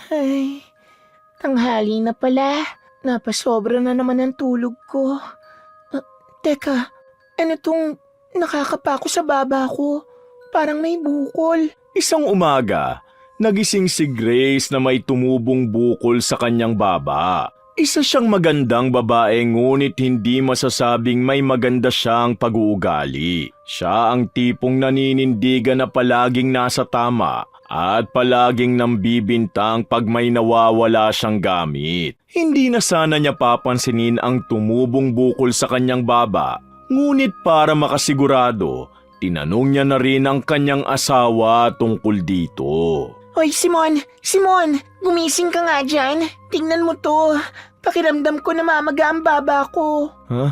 Ay, tanghali na pala. Napasobra na naman ang tulog ko. Teka, ano tong nakakapako sa baba ko? Parang may bukol. Isang umaga, nagising si Grace na may tumubong bukol sa kanyang baba. Isa siyang magandang babae ngunit hindi masasabing may maganda siyang pag-uugali. Siya ang tipong naninindigan na palaging nasa tama at palaging nambibintang pag may nawawala siyang gamit. Hindi na sana niya papansinin ang tumubong bukol sa kanyang baba. Ngunit para makasigurado, tinanong niya na rin ang kanyang asawa tungkol dito. Hoy, Simon! Simon! Gumising ka nga dyan. Tingnan mo to. Pakiramdam ko na mamaga ang baba ko. Ha?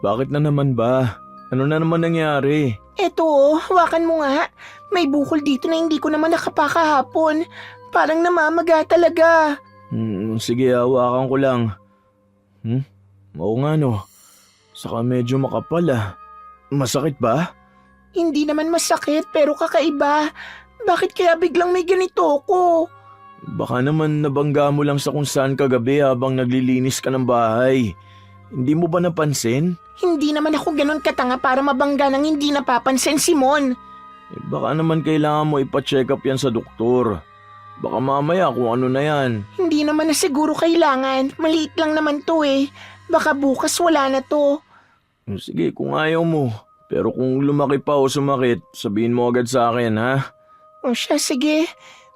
Bakit na naman ba? Ano na naman nangyari? Eto, hawakan mo nga. May bukol dito na hindi ko naman nakapakahapon. Parang namamaga talaga. Sige, hawakan ko lang. Oo nga no. Saka medyo makapal ah. Masakit ba? Hindi naman masakit pero kakaiba. Bakit kaya biglang may ganito ko? Baka naman nabangga mo lang sa kung saan kagabi habang naglilinis ka ng bahay. Hindi mo ba napansin? Hindi naman ako ganun katanga para mabangga nang hindi napapansin, Simon. Baka naman kailangan mo ipa-check up yan sa doktor. Baka mamaya kung ano na yan. Hindi naman na siguro kailangan. Maliit lang naman to eh. Baka bukas wala na to. Sige, kung ayaw mo. Pero kung lumaki pa o sumakit, sabihin mo agad sa akin, ha? O siya, sige.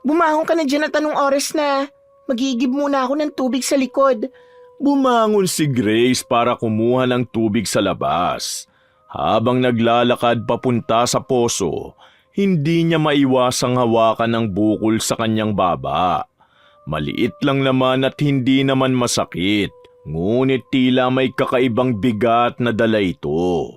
Bumahon ka na dyan at anong oras na. Magigib muna ako ng tubig sa likod. Bumangon si Grace para kumuha ng tubig sa labas. Habang naglalakad papunta sa poso, hindi niya maiwasang hawakan ng bukol sa kanyang baba. Maliit lang naman at hindi naman masakit, ngunit tila may kakaibang bigat na dala ito.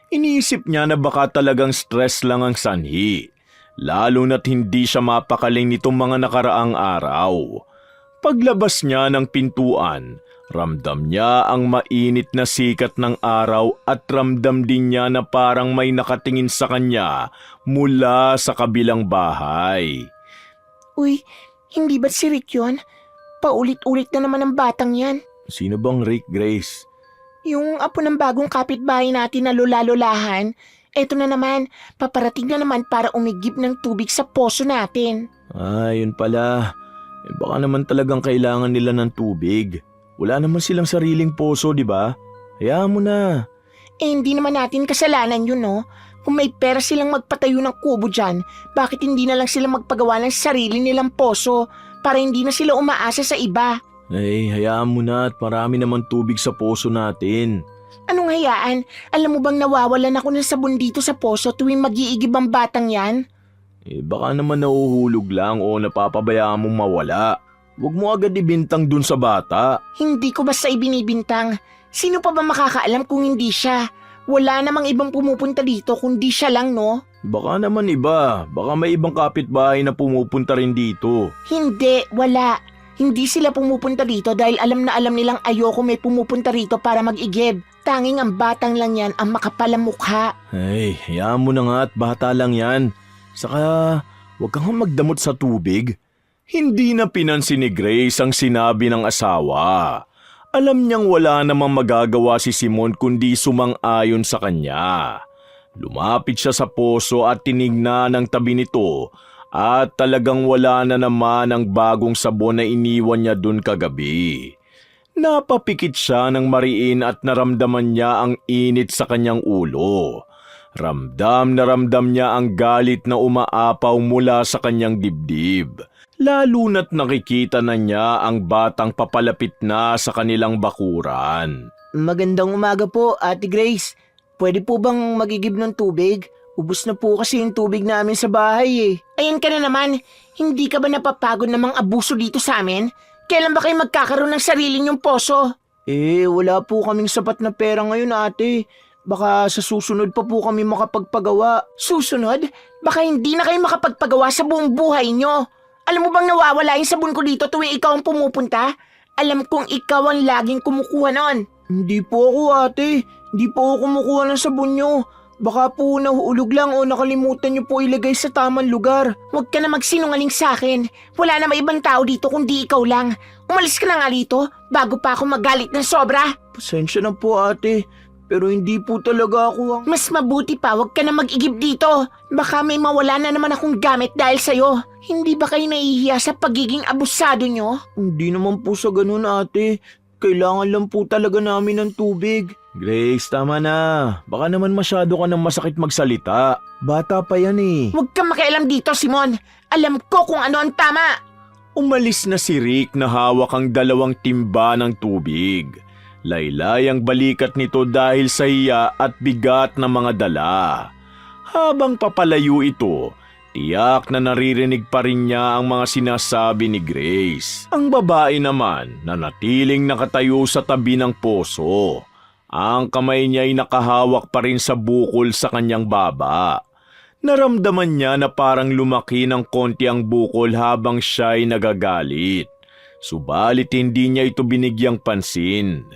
Iniisip niya na baka talagang stress lang ang sanhi, lalo na't hindi siya mapakaling nitong mga nakaraang araw. Paglabas niya ng pintuan, ramdam niya ang mainit na sikat ng araw at ramdam din niya na parang may nakatingin sa kanya mula sa kabilang bahay. Uy, hindi ba si Rick yun? Paulit-ulit na naman ang batang yan. Sino bang Rick, Grace? Yung apo ng bagong kapitbahay natin na lula-lulahan, eto na naman, paparating na naman para umigib ng tubig sa poso natin. Yun pala. Baka naman talagang kailangan nila ng tubig. Wala naman silang sariling poso, di ba? Hayaan mo na. Hindi naman natin kasalanan yun, no? Kung may pera silang magpatayo ng kubo dyan, bakit hindi na lang sila magpagawa ng sarili nilang poso para hindi na sila umaasa sa iba? Hayaan mo na at marami naman tubig sa poso natin. Anong hayaan? Alam mo bang nawawalan ako ng sabon dito sa poso tuwing mag-iigib ang batang yan? Baka naman nauhulog lang o napapabayaan mong mawala. Huwag mo agad ibintang dun sa bata. Hindi ko basta ibinibintang. Sino pa ba makakaalam kung hindi siya? Wala namang ibang pumupunta dito kundi siya lang, no? Baka naman iba. Baka may ibang kapitbahay na pumupunta rin dito. Hindi, wala. Hindi sila pumupunta dito dahil alam na alam nilang ayoko may pumupunta rito para mag-igib. Tanging ang batang lang yan ang makapalang mukha. Hayaan mo na nga at bata lang yan. Saka, huwag kang magdamot sa tubig. Hindi na pinansin ni Grace ang sinabi ng asawa. Alam niyang wala namang magagawa si Simon kundi sumang-ayon sa kanya. Lumapit siya sa poso at tinignan ang tabi nito at talagang wala na naman ang bagong sabon na iniwan niya dun kagabi. Napapikit siya ng mariin at naramdaman niya ang init sa kanyang ulo. Ramdam na ramdam niya ang galit na umaapaw mula sa kanyang dibdib. Lalo na't nakikita na niya ang batang papalapit na sa kanilang bakuran. Magandang umaga po, Ate Grace. Pwede po bang magigib ng tubig? Ubus na po kasi yung tubig namin sa bahay eh. Ayan ka na naman. Hindi ka ba napapagod namang abuso dito sa amin? Kailan ba kayo magkakaroon ng sarili niyong poso? Wala po kaming sapat na pera ngayon, ate. Baka sa susunod pa po kami makapagpagawa. Susunod? Baka hindi na kayo makapagpagawa sa buong buhay niyo. Alam mo bang nawawala yung sabon ko dito tuwing ikaw ang pumupunta? Alam kong ikaw ang laging kumukuha nun. Hindi po ako, ate. Hindi po ako kumukuha ng sabon niyo. Baka po nahuulog lang o nakalimutan niyo po ilagay sa tamang lugar. Huwag ka na magsinungaling sa akin. Wala na may ibang tao dito kundi ikaw lang. Umalis ka na nga dito bago pa ako magalit ng sobra. Pasensya na po ate, pero hindi po talaga ako ang... Mas mabuti pa, huwag ka na mag-igib dito. Baka may mawala na naman akong gamit dahil sa'yo. Hindi ba kayo nahihiya sa pagiging abusado nyo? Hindi naman po sa ganun ate. Kailangan lang po talaga namin ng tubig. Grace, tama na. Baka naman masyado ka nang masakit magsalita. Bata pa yan eh. Huwag kang makialam dito, Simon. Alam ko kung ano ang tama. Umalis na si Rick na hawak ang 2 timba ng tubig. Laylay ang balikat nito dahil sa hiya at bigat ng mga dala. Habang papalayo ito, tiyak na naririnig pa rin niya ang mga sinasabi ni Grace. Ang babae naman nanatiling nakatayo sa tabi ng poso. Ang kamay niya ay nakahawak pa rin sa bukol sa kanyang baba. Naramdaman niya na parang lumaki ng konti ang bukol habang siya ay nagagalit. Subalit hindi niya ito binigyang pansin.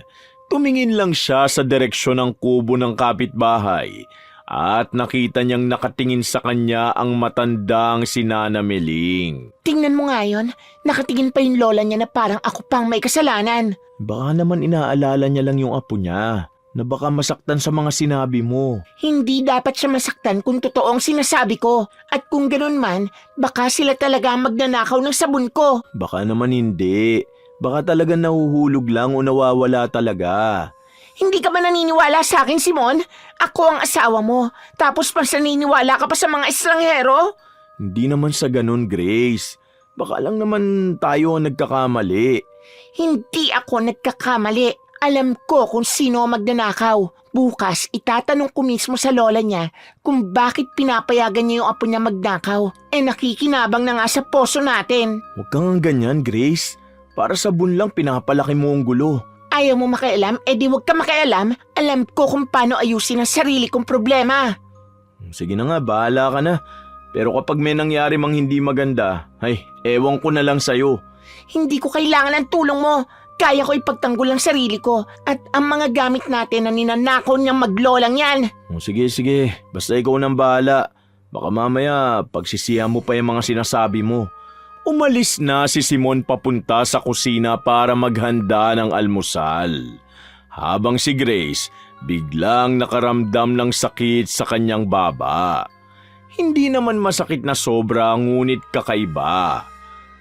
Tumingin lang siya sa direksyon ng kubo ng kapitbahay at nakita niyang nakatingin sa kanya ang matandang si Nana Meling. Tingnan mo nga yun. Nakatingin pa yung lola niya na parang ako pang may kasalanan. Baka naman inaalala niya lang yung apo niya na baka masaktan sa mga sinabi mo. Hindi dapat siya masaktan kung totoong sinasabi ko. At kung ganun man, baka sila talaga ang magnanakaw ng sabon ko. Baka naman hindi. Baka talaga nahuhulog lang o nawawala talaga. Hindi ka ba naniniwala sa akin, Simon? Ako ang asawa mo. Tapos pa naniniwala ka pa sa mga estranghero? Hindi naman sa ganun, Grace. Baka lang naman tayo ang nagkakamali. Hindi ako nagkakamali. Alam ko kung sino ang magnanakaw. Bukas, itatanong ko mismo sa lola niya kung bakit pinapayagan niya yung apo niya magnakaw. Nakikinabang na nga sa poso natin. Huwag kang ganyan, Grace. Para sabon lang pinapalaki mo ang gulo. Ayaw mo makialam? Di huwag ka makialam. Alam ko kung paano ayusin ang sarili kong problema. Sige na nga, bahala ka na. Pero kapag may nangyari mang hindi maganda, ay, ewan ko na lang sa'yo. Hindi ko kailangan ng tulong mo. Kaya ko ipagtanggol ang sarili ko. At ang mga gamit natin na ninanakaw niyang maglolang yan. Sige, sige. Basta ikaw nang bahala. Baka mamaya pagsisihan mo pa yung mga sinasabi mo. Umalis na si Simon papunta sa kusina para maghanda ng almusal. Habang si Grace biglang nakaramdam ng sakit sa kanyang baba. Hindi naman masakit na sobra ngunit kakaiba.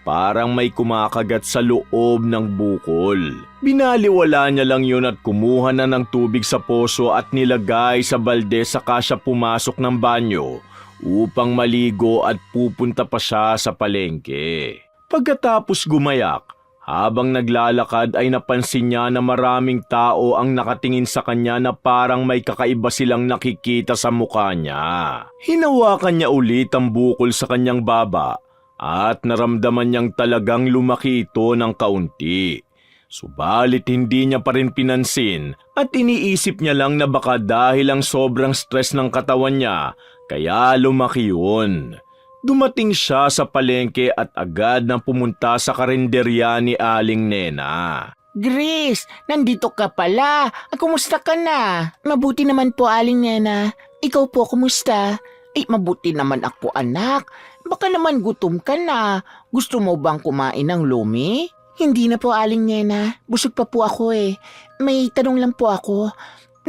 Parang may kumakagat sa loob ng bukol. Binaliwala niya lang yun at kumuha na ng tubig sa poso at nilagay sa balde saka siya pumasok ng banyo upang maligo at pupunta pa siya sa palengke. Pagkatapos gumayak, habang naglalakad ay napansin niya na maraming tao ang nakatingin sa kanya na parang may kakaiba silang nakikita sa mukha niya. Hinawakan niya ulit ang bukol sa kanyang baba at naramdaman niyang talagang lumaki ito ng kaunti. Subalit hindi niya pa rin pinansin at iniisip niya lang na baka dahil ang sobrang stress ng katawan niya, kaya lumaki yun. Dumating siya sa palengke at agad nang pumunta sa karinderya ni Aling Nena. Grace, nandito ka pala. Kumusta ka na? Mabuti naman po, Aling Nena. Ikaw po, kumusta? Mabuti naman ako, anak. Baka naman gutom ka na. Gusto mo bang kumain ng lumi? Hindi na po, Aling Nena. Busog pa po ako eh. May tanong lang po ako.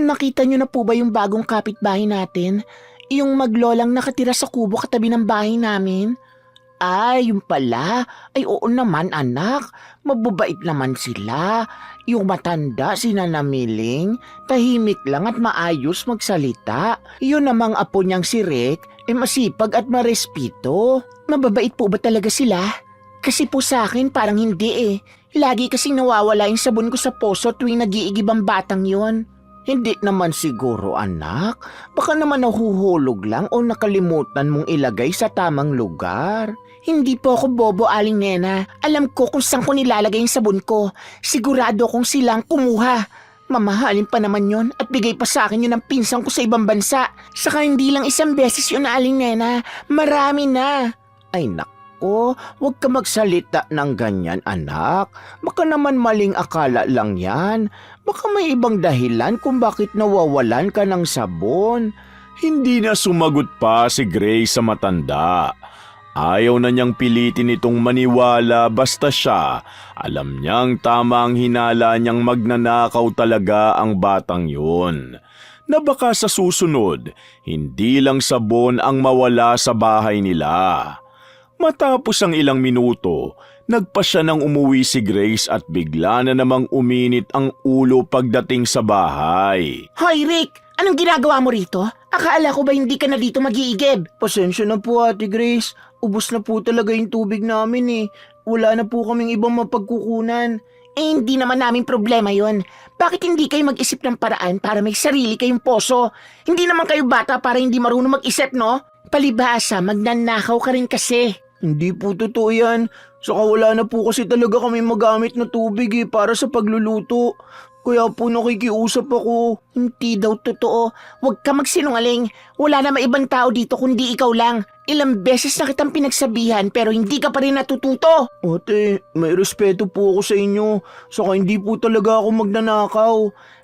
Nakita niyo na po ba yung bagong kapitbahay natin? Yung maglolang nakatira sa kubo katabi ng bahay namin? Yung pala. Oo naman, anak. Mababait naman sila. Yung matanda, si Nana Meling, tahimik lang at maayos magsalita. Yun namang apo niyang si Rick, masipag at marespito. Mababait po ba talaga sila? Kasi po sa akin parang hindi eh. Lagi kasing nawawala yung sabon ko sa poso tuwing nag-iigib ang batang yon. Hindi naman siguro, anak. Baka naman nahuhulog lang o nakalimutan mong ilagay sa tamang lugar. Hindi po ako bobo, Aling Nena. Alam ko kung saan ko nilalagay yung sabon ko. Sigurado kong silang kumuha. Mamahalin pa naman yon at bigay pa sa akin yun ng pinsang ko sa ibang bansa. Saka hindi lang isang beses yun, Aling Nena. Marami na. Ay nako, huwag ka magsalita ng ganyan, anak. Baka naman maling akala lang yan. Baka may ibang dahilan kung bakit nawawalan ka ng sabon. Hindi na sumagot pa si Grace sa matanda. Ayaw na niyang pilitin itong maniwala basta siya. Alam niyang tama ang hinala niyang magnanakaw talaga ang batang yun. Na baka sa susunod, hindi lang sabon ang mawala sa bahay nila. Matapos ang ilang minuto, nagpa siya nang umuwi si Grace at bigla na namang uminit ang ulo pagdating sa bahay. Hoy Rick, anong ginagawa mo rito? Akala ko ba hindi ka na dito mag-iigib? Pasensya na po Ate Grace, ubos na po talaga yung tubig namin eh. Wala na po kaming ibang mapagkukunan. Hindi naman namin problema yon. Bakit hindi kayo mag-isip ng paraan para may sarili kayong poso? Hindi naman kayo bata para hindi marunong mag-isip, no? Palibhasa, magnanakaw ka rin kasi. Hindi po totoo yan. Saka wala na po kasi talaga kami magamit na tubig para sa pagluluto. Kaya po nakikiusap ako. Hindi daw totoo. Huwag ka magsinungaling. Wala na maibang tao dito kundi ikaw lang. Ilang beses na kitang pinagsabihan pero hindi ka pa rin natututo. Ate, may respeto po ako sa inyo. Saka hindi po talaga ako magnanakaw.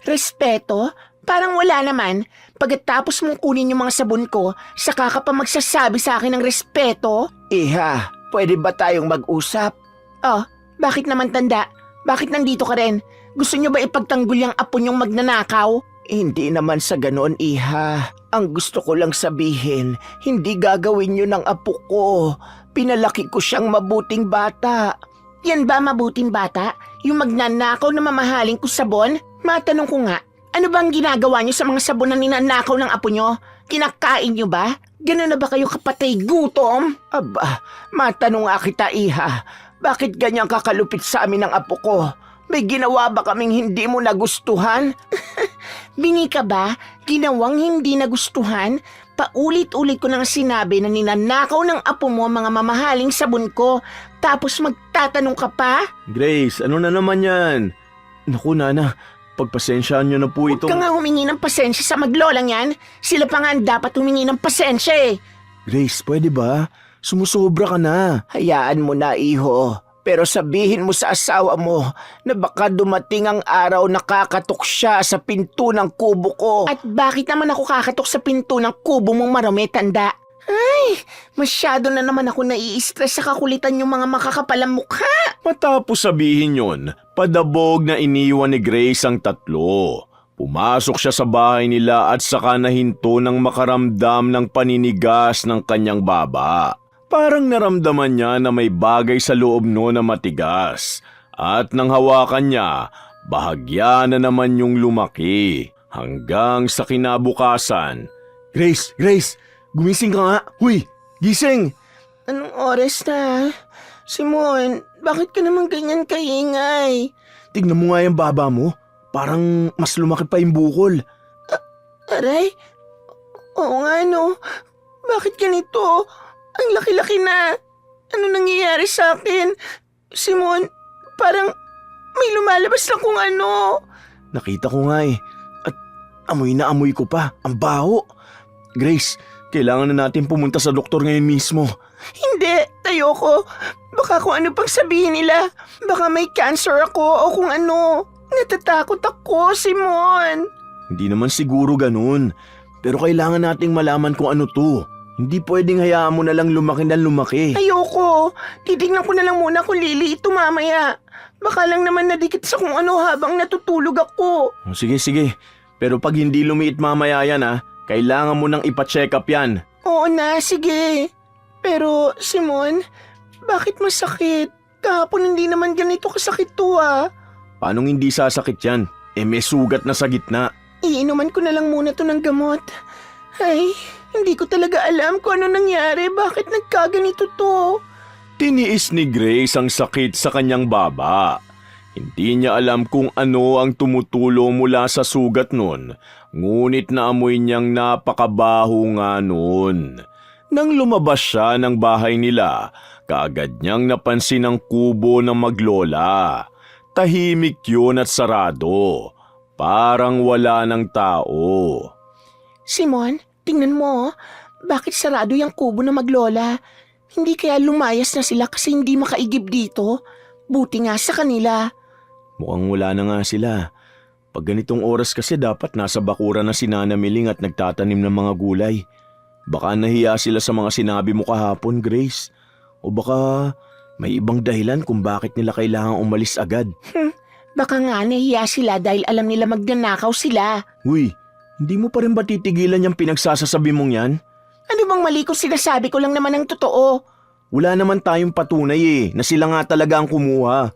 Respeto? Parang wala naman. Pagkatapos mong kunin yung mga sabon ko, saka ka pa magsasabi sa akin ng respeto? Iha, pwede ba tayong mag-usap? Oh, bakit naman tanda? Bakit nandito ka rin? Gusto niyo ba ipagtanggol yung apo niyong magnanakaw? Hindi naman sa ganoon, Iha. Ang gusto ko lang sabihin, hindi gagawin niyo ng apo ko. Pinalaki ko siyang mabuting bata. Yan ba mabuting bata? Yung magnanakaw na mamahaling ko sabon? Matanong ko nga, ano bang ginagawa niyo sa mga sabon na ninanakaw ng apo niyo? Kinakain niyo ba? Gano'n na ba kayo kapatay gutom? Aba, matanong nga kita, Iha. Bakit ganyan kakalupit sa amin ng apo ko? May ginawa ba kaming hindi mo nagustuhan? Bingi ka ba? Ginawang hindi nagustuhan? Paulit-ulit ko nang sinabi na ninanakaw ng apo mo mga mamahaling sabon ko. Tapos magtatanong ka pa? Grace, ano na naman yan? Naku, Nana, pagpasensyaan niyo na po Huwag itong... ka nga humingi ng pasensya sa maglolang yan. Sila pa nga ang dapat humingi ng pasensya eh. Grace, pwede ba? Sumusobra ka na. Hayaan mo na, iho. Pero sabihin mo sa asawa mo na baka dumating ang araw na kakatok siya sa pinto ng kubo ko. At bakit naman ako kakatok sa pinto ng kubo mong marami, tanda? Ay, masyado na naman ako nai-stress sa kakulitan yung mga makakapalang mukha. Matapos sabihin yon, padabog na iniwan ni Grace ang tatlo. Pumasok siya sa bahay nila at saka nahinto nang makaramdam ng paninigas ng kanyang baba. Parang naramdaman niya na may bagay sa loob no na matigas. At nang hawakan niya, bahagya na naman yung lumaki. Hanggang sa kinabukasan. Grace! Grace! Gumising ka nga! Huy! Gising! Anong oras na? Simon, bakit ka naman ganyan kaingay? Tignan mo nga yung baba mo. Parang mas lumaki pa yung bukol. Aray? Oo nga no. Bakit ganito? Ang laki-laki na. Ano nangyayari sa akin? Simon, parang may lumalabas na kung ano. Nakita ko nga eh. At amoy na amoy ko pa. Ang baho. Grace, kailangan na natin pumunta sa doktor ngayon mismo. Hindi, ayoko. Baka kung ano pang sabihin nila. Baka may cancer ako o kung ano. Natatakot ako, Simon. Hindi naman siguro ganun. Pero kailangan nating malaman kung ano to. Hindi pwedeng hayaan mo na lang lumaki na lumaki. Ayoko. Titignan ko na lang muna kung lili ito mamaya. Baka lang naman nadikit sa kung ano habang natutulog ako. Sige, sige. Pero pag hindi lumiit mamaya yan kailangan mo nang ipa-check up yan. Oo na, sige. Pero, Simon, bakit masakit? Kahapon hindi naman ganito kasakit to Paanong hindi sasakit yan? May sugat na sa gitna. Iinuman ko na lang muna to ng gamot. Ay, hindi ko talaga alam kung ano nangyari. Bakit nagkaganito to? Tiniis ni Grace ang sakit sa kanyang baba. Hindi niya alam kung ano ang tumutulo mula sa sugat nun, ngunit naamoy niyang napakabaho nga nun. Nang lumabas siya ng bahay nila, kaagad niyang napansin ang kubo ng maglola. Tahimik yun at sarado. Parang wala ng tao. Simon, tingnan mo. Bakit sarado yung kubo na maglola? Hindi kaya lumayas na sila kasi hindi makaigib dito? Buti nga sa kanila. Mukhang wala na nga sila. Pag ganitong oras kasi dapat nasa bakuran na si Nana Miling at nagtatanim ng mga gulay. Baka nahiya sila sa mga sinabi mo kahapon, Grace. O baka may ibang dahilan kung bakit nila kailangang umalis agad. Baka nga nahiya sila dahil alam nila magnanakaw sila. Uy, hindi mo pa rin ba titigilan yung pinagsasasabi mong yan? Ano bang mali kung sinasabi ko lang naman ang totoo? Wala naman tayong patunay na sila nga talaga ang kumuha.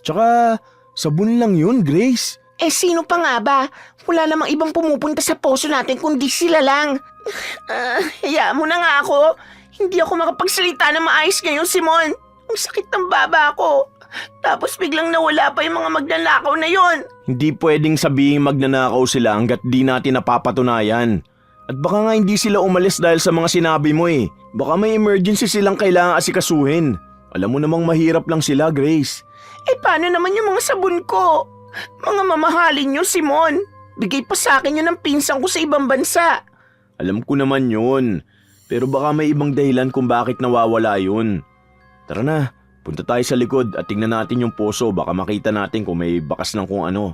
Tsaka, sabon lang yun, Grace. Eh sino pa nga ba? Wala namang ibang pumupunta sa poso natin kundi sila lang. Hayaan mo na nga ako. Hindi ako makapagsalita na maayos ngayon, Simon. Ang sakit ng baba ko. Tapos biglang nawala pa yung mga magnanakaw na yon. Hindi pwedeng sabihin magnanakaw sila hanggat di natin napapatunayan. At baka nga hindi sila umalis dahil sa mga sinabi mo eh. Baka may emergency silang kailangan asikasuhin. Alam mo namang mahirap lang sila, Grace. Eh paano naman yung mga sabon ko? Mga mamahalin nyo, Simon. Bigay pa sa akin yun ng pinsan ko sa ibang bansa. Alam ko naman yun. Pero baka may ibang dahilan kung bakit nawawala yun. Tara na, punta tayo sa likod at tingnan natin yung poso. Baka makita natin kung may bakas ng kung ano.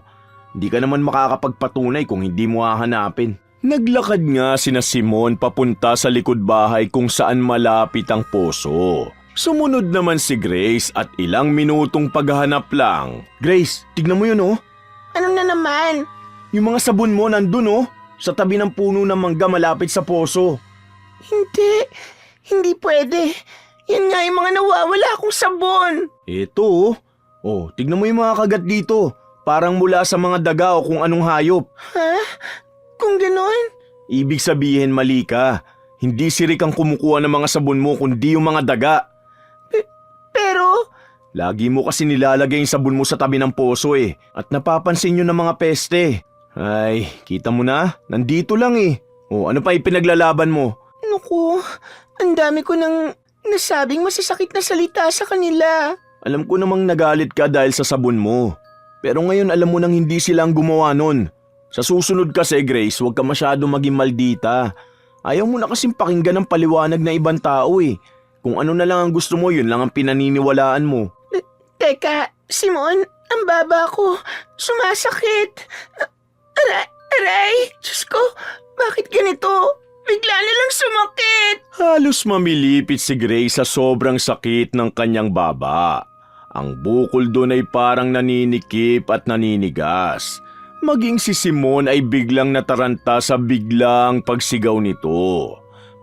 Hindi ka naman makakapagpatunay kung hindi mo hahanapin. Naglakad nga sina Simon papunta sa likod bahay kung saan malapit ang poso. Sumunod naman si Grace at ilang minutong paghahanap lang. Grace, tignan mo yun oh. Ano na naman? Yung mga sabon mo nandun oh. Sa tabi ng puno ng mangga malapit sa poso. Hindi pwede. Yan nga yung mga nawawala akong sabon. Eto oh. Oh, tignan mo yung mga kagat dito. Parang mula sa mga daga o kung anong hayop. Ha? Kung ganon? Ibig sabihin mali ka. Hindi si Rick ang kumukuha ng mga sabon mo kundi yung mga daga. Pero... Lagi mo kasi nilalagay yung sabon mo sa tabi ng poso eh. At napapansin nyo ng mga peste. Ay, kita mo na? Nandito lang eh. O ano pa ipinaglalaban mo? Naku, ang dami ko nang nasabing masasakit na salita sa kanila. Alam ko namang nagalit ka dahil sa sabon mo. Pero ngayon alam mo nang hindi sila ang gumawa nun. Sa susunod kasi, Grace, huwag ka masyado maging maldita. Ayaw mo na kasing pakinggan ng paliwanag na ibang tao eh. Kung ano na lang ang gusto mo, yun lang ang pinaniniwalaan mo. Teka, Simon, ang baba ko. Sumasakit. Aray, Diyos ko, bakit ganito? Bigla na lang sumakit. Halos mamilipit si Grace sa sobrang sakit ng kanyang baba. Ang bukol doon ay parang naninikip at naninigas. Maging si Simon ay biglang nataranta sa biglang pagsigaw nito.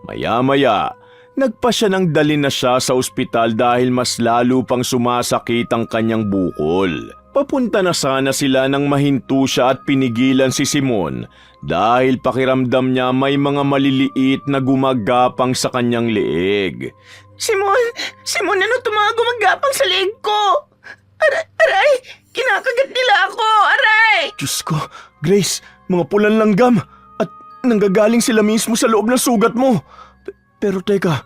Maya-maya, nagpa siya nang dalhin na siya sa ospital dahil mas lalo pang sumasakit ang kanyang bukol. Papunta na sana sila nang mahinto siya at pinigilan si Simon dahil pakiramdam niya may mga maliliit na gumagapang sa kanyang leeg. Simon, ano ito mga gumagapang sa leeg ko? Aray, kinakagat nila ako, aray! Diyos ko, Grace, mga pulang langgam at nanggagaling sila mismo sa loob ng sugat mo. Pero teka,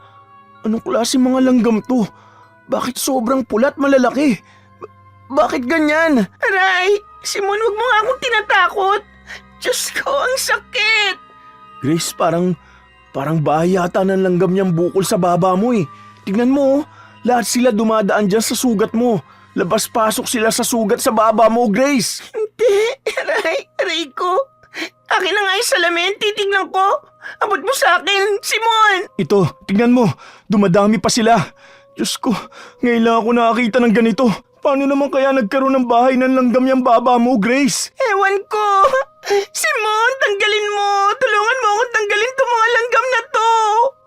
anong klase mga langgam to? Bakit sobrang pulat malalaki? Bakit ganyan? Aray, Simon, huwag mo nga akong tinatakot. Diyos ko, ang sakit. Grace, parang bahay yata ng langgam niyang bukol sa baba mo eh. Tignan mo, lahat sila dumadaan dyan sa sugat mo. Labas-pasok sila sa sugat sa baba mo, Grace. Hindi, aray ko. Akin na nga yung salamin, titignan ko. Abot mo sa akin, Simon. Ito, tignan mo, dumadami pa sila. Diyos ko, ngayon lang ako nakakita ng ganito. Paano naman kaya nagkaroon ng bahay ng langgam yung baba mo, Grace? Ewan ko. Simon, tanggalin mo. Tulungan mo akong tanggalin itong mga langgam na to.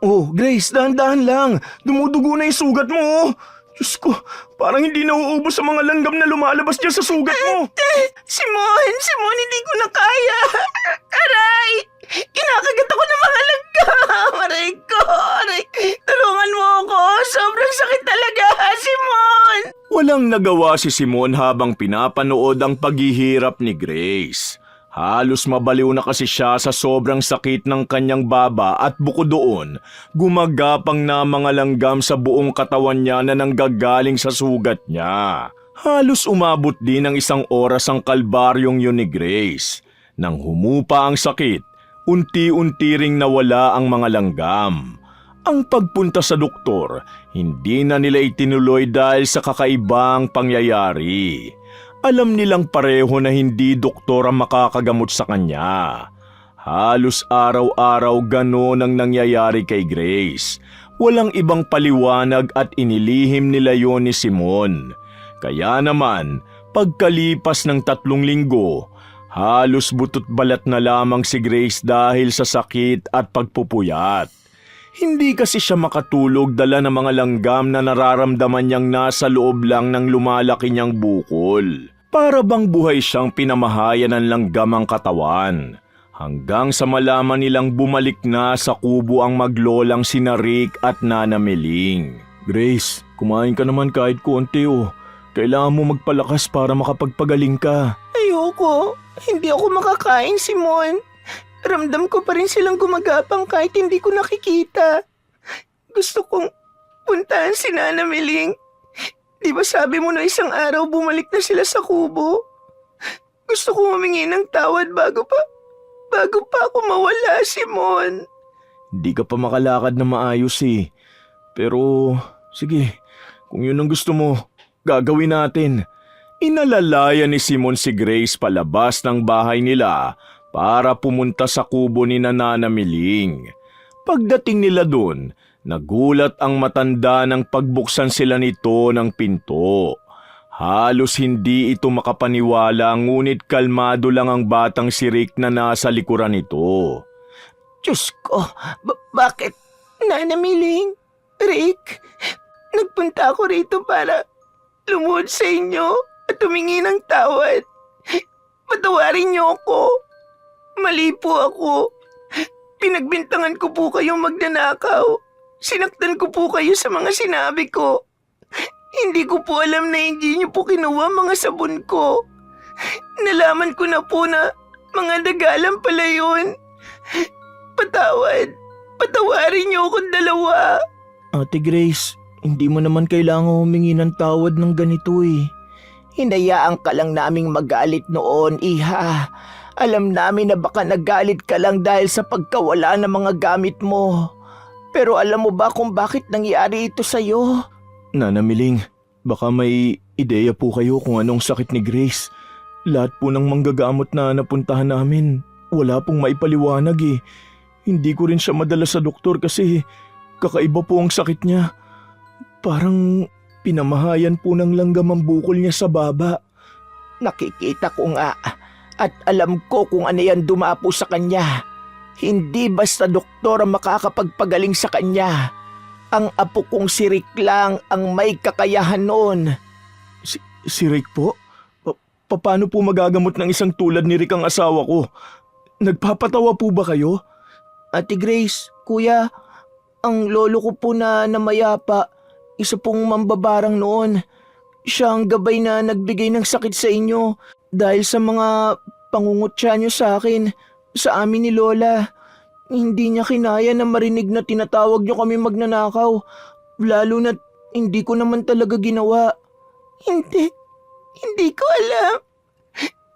Oh, Grace, dahan-dahan lang. Dumudugo na yung sugat mo, oh. Diyos ko, parang hindi nauubos sa mga langgam na lumalabas dyan sa sugat mo. Simon, hindi ko na kaya. Aray! Kinakagat ako ng mga langgam. Aray ko, aray. Tulungan mo ako. Sobrang sakit talaga, Simon. Walang nagawa si Simon habang pinapanood ang paghihirap ni Grace. Halos mabaliw na kasi siya sa sobrang sakit ng kanyang baba at bukod doon, gumagapang na mga langgam sa buong katawan niya na nanggagaling sa sugat niya. Halos umabot din ng 1 oras ang kalbaryong yun ni Grace. Nang humupa ang sakit, unti-unti ring nawala ang mga langgam. Ang pagpunta sa doktor, hindi na nila itinuloy dahil sa kakaibang pangyayari. Alam nilang pareho na hindi doktor ang makakagamot sa kanya. Halos araw-araw ganon ang nangyayari kay Grace. Walang ibang paliwanag at inilihim nila yon ni Simon. Kaya naman, pagkalipas ng 3 linggo, halos butot balat na lamang si Grace dahil sa sakit at pagpupuyat. Hindi kasi siya makatulog dala ng mga langgam na nararamdaman niyang nasa loob lang ng lumalaki niyang bukol. Para bang buhay siyang pinamahayan ng langgam ang katawan. Hanggang sa malaman nilang bumalik na sa kubo ang maglolang sina Rick at Nana Meling. Grace, kumain ka naman kahit konti oh. Kailangan mo magpalakas para makapagpagaling ka. Ayoko. Hindi ako makakain, Simon. Ramdam ko pa rin silang gumagapang kahit hindi ko nakikita. Gusto kong puntahan si Nana Meling. Di ba sabi mo na isang araw bumalik na sila sa kubo? Gusto kong humingi ng tawad bago pa ako mawala, Simon. Hindi ka pa makalakad na maayos eh. Pero sige, kung yun ang gusto mo, gagawin natin. Inalalaya ni Simon si Grace palabas ng bahay nila para pumunta sa kubo ni Nana Meling. Pagdating nila doon, nagulat ang matanda nang pagbuksan sila nito ng pinto. Halos hindi ito makapaniwala ngunit kalmado lang ang batang si Rick na nasa likuran nito. Diyos ko, bakit? Nana Meling, Rick, nagpunta ako rito para lumuhod sa inyo at humingi ng tawad. Patawarin niyo ako. Mali po ako. Pinagbintangan ko po kayong magnanakaw. Sinaktan ko po kayo sa mga sinabi ko. Hindi ko po alam na hindi niyo po kinuha mga sabon ko. Nalaman ko na po na mga dagalan pala yun. Patawarin niyo akong dalawa. Ate Grace, hindi mo naman kailangan humingi ng tawad ng ganito eh. Hinayaan ka lang naming magalit noon, Iha. Alam namin na baka nagalit ka lang dahil sa pagkawala ng mga gamit mo. Pero alam mo ba kung bakit nangyari ito sa'yo? Nana Meling, baka may ideya po kayo kung anong sakit ni Grace. Lahat po ng manggagamot na napuntahan namin, wala pong maipaliwanag eh. Hindi ko rin siya madala sa doktor kasi kakaiba po ang sakit niya. Parang pinamahayan po ng langgam ang bukol niya sa baba. Nakikita ko nga at alam ko kung ano yan dumapo sa kanya. Hindi basta doktor ang makakapagpagaling sa kanya. Ang apo kong si Rick lang ang may kakayahan noon. Si Rick po? Paano po magagamot ng isang tulad ni Rick ang asawa ko? Nagpapatawa po ba kayo? Ate Grace, kuya, ang lolo ko po na namayapa, isa pong mambabarang noon. Siya ang gabay na nagbigay ng sakit sa inyo dahil sa mga pangungutya niyo sa akin, sa amin ni Lola. Hindi niya kinaya na marinig na tinatawag niyo kami magnanakaw, lalo na hindi ko naman talaga ginawa. Hindi ko alam.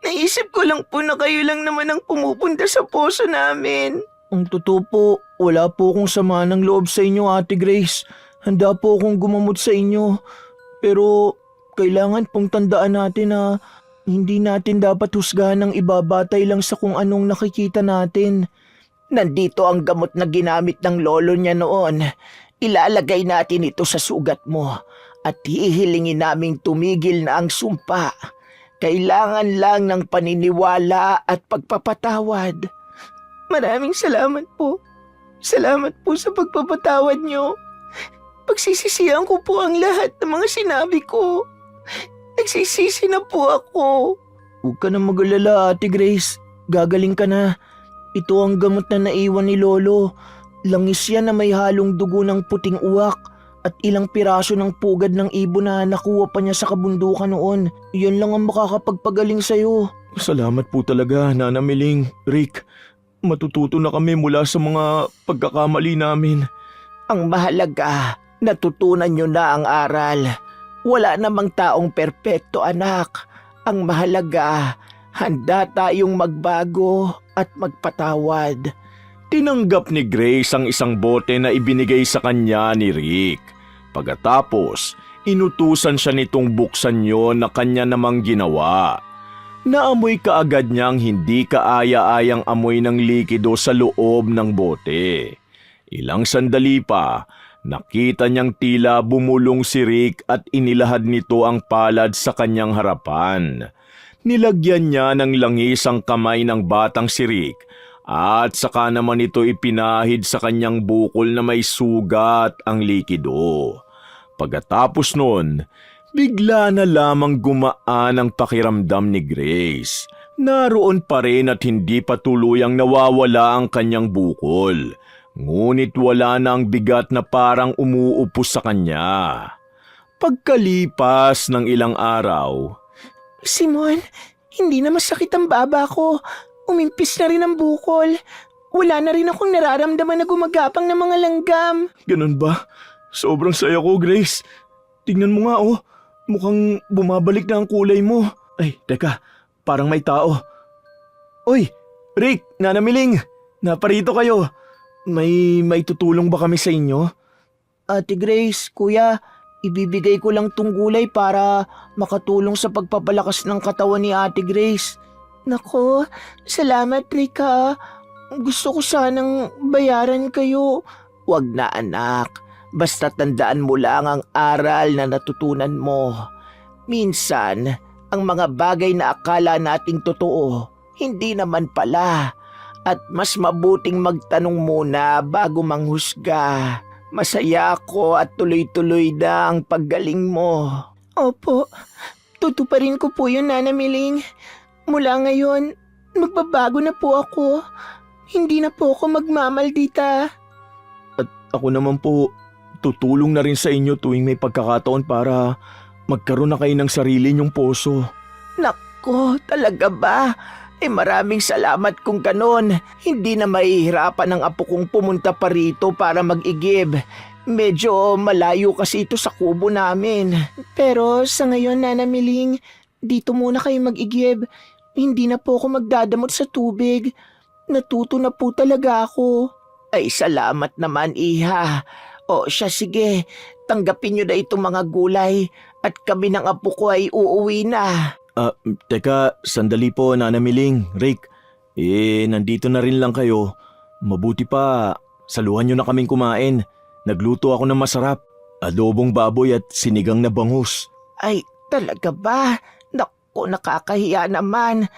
Naisip ko lang po na kayo lang naman ang pumupunta sa poso namin. Ang totoo po, wala po akong sama ng loob sa inyo, Ate Grace. Handa po akong gumamot sa inyo. Pero kailangan pong tandaan natin na hindi natin dapat husgahan ng iba batay lang sa kung anong nakikita natin. Nandito ang gamot na ginamit ng lolo niya noon. Ilalagay natin ito sa sugat mo at hihilingin naming tumigil na ang sumpa. Kailangan lang ng paniniwala at pagpapatawad. Maraming salamat po. Salamat po sa pagpapatawad niyo. Pagsisisihan ko po ang lahat ng mga sinabi ko. Nagsisisi na po ako. Huwag ka na mag-alala, Ate Grace. Gagaling ka na. Ito ang gamot na naiwan ni Lolo. Langis yan na may halong dugo ng puting uwak at ilang piraso ng pugad ng ibon na nakuha pa niya sa kabundukan noon. Yan lang ang makakapagpagaling sa'yo. Salamat po talaga, Nana Meling, Rick. Matututo na kami mula sa mga pagkakamali namin. Ang mahalaga, natutunan niyo na ang aral. Wala namang taong perpekto, anak. Ang mahalaga, handa tayong magbago at magpatawad. Tinanggap ni Grace ang isang bote na ibinigay sa kanya ni Rick. Pagkatapos, inutusan siya nitong buksan yon na kanya namang ginawa. Naamoy kaagad niyang hindi kaaya-ayang amoy ng likido sa loob ng bote. Ilang sandali pa, nakita niyang tila bumulong si Rick at inilahad nito ang palad sa kanyang harapan. Nilagyan niya ng langis ang kamay ng batang si Rick at saka naman ito ipinahid sa kanyang bukol na may sugat ang likido. Pagkatapos nun, bigla na lamang gumaan ang pakiramdam ni Grace. Naroon pa rin at hindi pa tuluyang nawawala ang kanyang bukol. Ngunit wala na ang bigat na parang umuupo sa kanya. Pagkalipas ng ilang araw, Simon, hindi na masakit ang baba ko. Umimpis na rin ang bukol. Wala na rin akong nararamdaman na gumagapang ng mga langgam. ganun ba? Sobrang saya ko, Grace. Tingnan mo nga oh, mukhang bumabalik na ang kulay mo. Ay, teka, parang may tao. Uy, Rick, Nanamiling, naparito kayo. May tutulong ba kami sa inyo? Ate Grace, kuya, ibibigay ko lang tong gulay para makatulong sa pagpapalakas ng katawan ni Ate Grace. Nako, salamat Rika. Gusto ko sanang bayaran kayo. Wag na anak, basta tandaan mo lang ang aral na natutunan mo. Minsan, ang mga bagay na akala nating totoo, hindi naman pala. At mas mabuting magtanong muna bago manghusga. Masaya ako at tuloy-tuloy na ang paggaling mo. Opo, tutuparin ko po yun, Nanamiling. Mula ngayon, magbabago na po ako. Hindi na po ako magmamaldita. At ako naman po, tutulong na rin sa inyo tuwing may pagkakataon para magkaroon na kayo ng sarili niyong poso. Nako, talaga ba? Maraming salamat kung ganon. Hindi na mahihirapan ang apo kong pumunta pa rito para mag-igib. Medyo malayo kasi ito sa kubo namin. Pero sa ngayon, Nanamiling, dito muna kayo mag-igib. Hindi na po ako magdadamot sa tubig. Natuto na po talaga ako. Ay, salamat naman, Iha. O siya, sige. Tanggapin niyo na itong mga gulay at kami ng apo ko ay uuwi na. Teka, sandali po, Nanamiling, Rick. Nandito na rin lang kayo. Mabuti pa, saluhan nyo na kaming kumain. Nagluto ako ng masarap. Adobong baboy at sinigang na bangus. Ay, talaga ba? Naku, nakakahiya naman.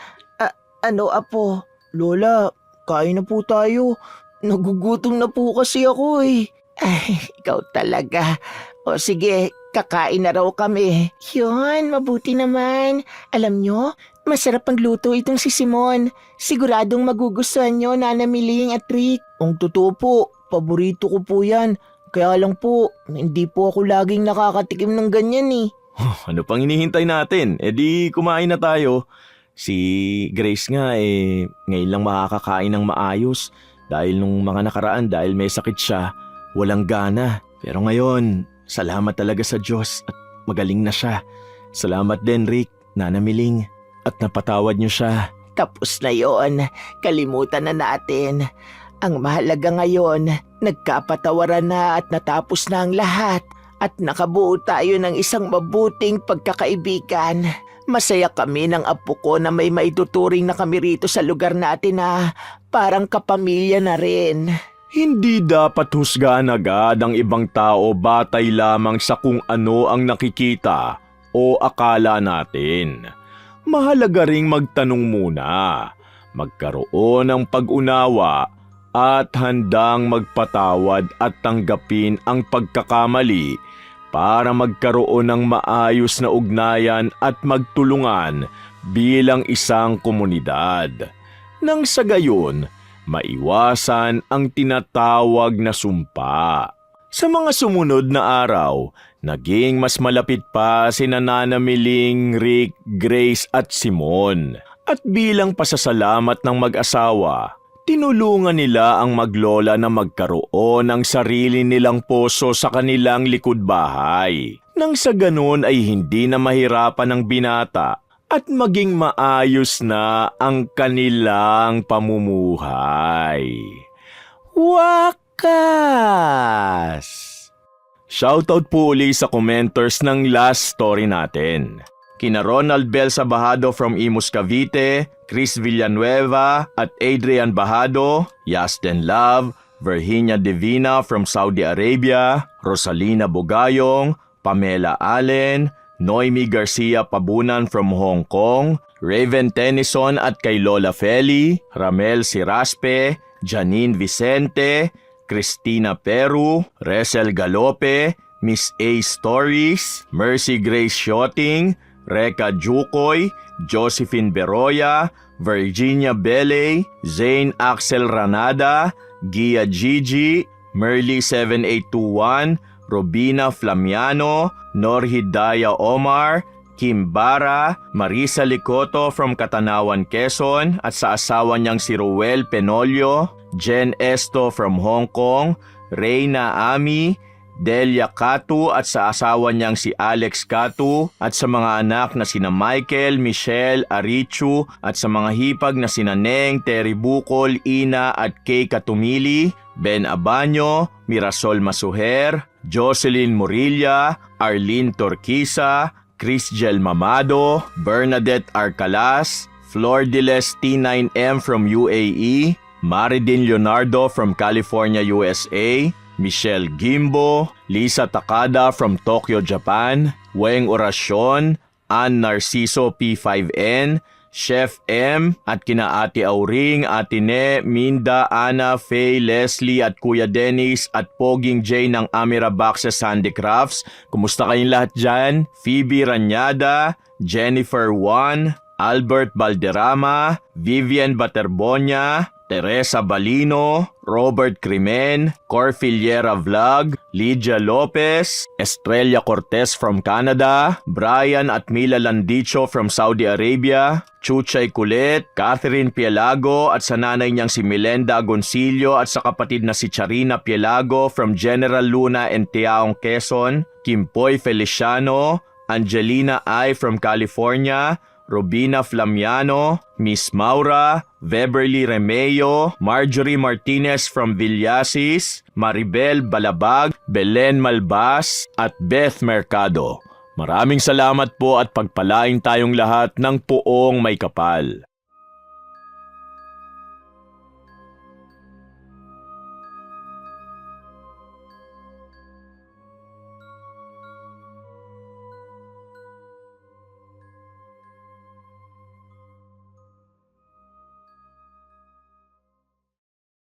Ano, apo? Lola, kain na po tayo. Nagugutom na po kasi ako eh. Ay, ikaw talaga. O sige, kakain na raw kami. Yun, mabuti naman. Alam nyo, masarap ang luto itong si Simon. Siguradong magugustuhan nyo, Nanamiling at Rick. Ang totoo po, paborito ko po yan. Kaya lang po, hindi po ako laging nakakatikim ng ganyan eh. Ano pang hinihintay natin? Di kumain na tayo. Si Grace nga ngayon lang makakakain ng maayos. Dahil nung mga nakaraan, dahil may sakit siya, walang gana. Pero ngayon, salamat talaga sa Diyos at magaling na siya. Salamat din, Rick, Nanamiling, at napatawad niyo siya. Tapos na yon, kalimutan na natin. Ang mahalaga ngayon, nagkapatawaran na at natapos na ang lahat. At nakabuo tayo ng isang mabuting pagkakaibigan. Masaya kami ng apo ko na may maituturing na kami rito sa lugar natin na parang kapamilya na rin. Hindi dapat husgahan agad ang ibang tao batay lamang sa kung ano ang nakikita o akala natin. Mahalaga ring magtanong muna, magkaroon ng pag-unawa at handang magpatawad at tanggapin ang pagkakamali para magkaroon ng maayos na ugnayan at magtulungan bilang isang komunidad. Nang sa gayon, maiwasan ang tinatawag na sumpa. Sa mga sumunod na araw, naging mas malapit pa sina Nanamiling, Rick, Grace at Simon. At bilang pasasalamat ng mag-asawa, tinulungan nila ang maglola na magkaroon ng sarili nilang poso sa kanilang likod bahay. Nang sa ganun ay hindi na mahirapan ang binata at maging maayos na ang kanilang pamumuhay. Wakas! Shoutout po uli sa commenters ng last story natin. Kina Ronald Bel Sabahado from Imus Cavite, Chris Villanueva at Adrian Bahado, Yasden Love, Virginia Divina from Saudi Arabia, Rosalina Bugayong, Pamela Allen, Noemi Garcia Pabunan from Hong Kong, Raven Tennyson at kay Lola Feli, Ramel Siraspe, Janine Vicente, Christina Peru, Resel Galope, Miss A Stories, Mercy Grace Shooting, Reka Jukoy, Josephine Beroya, Virginia Bele, Zane Axel Ranada, Gia Gigi, Merly 7821, Robina Flamiano, Nor Hidaya Omar, Kim Bara, Marisa Licoto from Katanawan, Quezon at sa asawa niyang si Ruel Penolio, Jen Esto from Hong Kong, Reyna Ami, Delia Catu at sa asawa niyang si Alex Catu at sa mga anak na sina Michael, Michelle, Arichu at sa mga hipag na sina Neng, Terry Bukol, Ina at Kay Katumili, Ben Abanyo, Mirasol Masuher, Jocelyn Murilla, Arlene Torquisa, Crisgel Mamado, Bernadette Arcalas, Flor Diles T9M from UAE, Maridin Leonardo from California, USA, Michelle Gimbo, Lisa Takada from Tokyo, Japan, Weng Orasyon, Ann Narciso P5N, Chef M at kina Ate Auring, Ate Ne, Minda, Ana, Faye, Leslie at Kuya Dennis at Poging J ng Amira Boxes Handicrafts. Kumusta kayong lahat dyan? Phoebe Ranyada, Jennifer Juan, Albert Balderrama, Vivian Baterbonia, Teresa Balino, Robert Crimen, Cor Filiera Vlog, Lydia Lopez, Estrella Cortez from Canada, Brian at Mila Landicho from Saudi Arabia, Chuchay Kulit, Catherine Pielago at sa nanay niyang si Melenda Agoncillo at sa kapatid na si Charina Pielago from General Luna and Tiaong, Quezon, Kimpoy Feliciano, Angelina I from California, Robina Flamiano, Miss Maura, Beverly Remeo, Marjorie Martinez from Villasis, Maribel Balabag, Belen Malbas at Beth Mercado. Maraming salamat po at pagpalain tayong lahat ng poong may kapal.